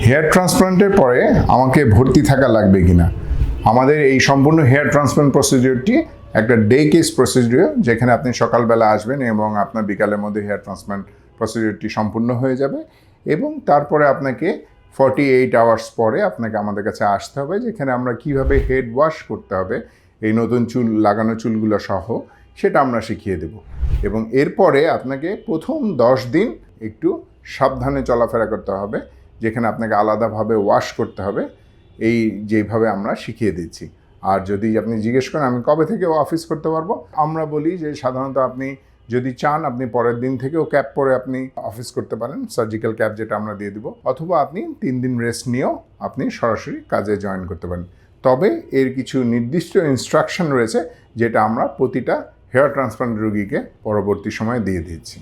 Hair ট্রান্সপ্লান্টের পরে আমাকে ভর্তি থাকা লাগবে কিনা, আমাদের এই সম্পূর্ণ হেয়ার ট্রান্সপ্লান্ট প্রসিডিওরটি একটা ডে কেস প্রসিডিওর, যেখানে আপনি সকালবেলা আসবেন এবং আপনার বিকালের মধ্যে হেয়ার ট্রান্সপ্লান্ট প্রসিডিওরটি সম্পূর্ণ হয়ে যাবে এবং তারপরে আপনাকে 48 আওয়ার্স পরে আপনাকে আমাদের কাছে আসতে হবে, যেখানে আমরা কিভাবে হেড ওয়াশ করতে হবে এই নতুন চুল লাগানো চুলগুলো সহ সেটা আমরা শিখিয়ে দেব। এবং এরপরে আপনাকে প্রথম 10 দিন একটু সাবধানে চলাফেরা করতে হবে, যেখানে আপনাকে আলাদাভাবে ওয়াশ করতে হবে, এই যেভাবে আমরা শিখিয়ে দিচ্ছি। আর যদি আপনি জিজ্ঞেস করেন আমি কবে থেকে অফিস করতে পারবো, আমরা বলি যে সাধারণত আপনি যদি চান আপনি পরের দিন থেকেও ক্যাপ পরে আপনি অফিস করতে পারেন, সার্জিক্যাল ক্যাপ যেটা আমরা দিয়ে দিব, অথবা আপনি 3 দিন রেস্ট নিয়েও আপনি সরাসরি কাজে জয়েন করতে পারেন। তবে এর কিছু নির্দিষ্ট ইনস্ট্রাকশন রয়েছে যেটা আমরা প্রতিটা হেয়ার ট্রান্সপ্লান্ট রোগীকে পরবর্তী সময়ে দিয়ে দিচ্ছি।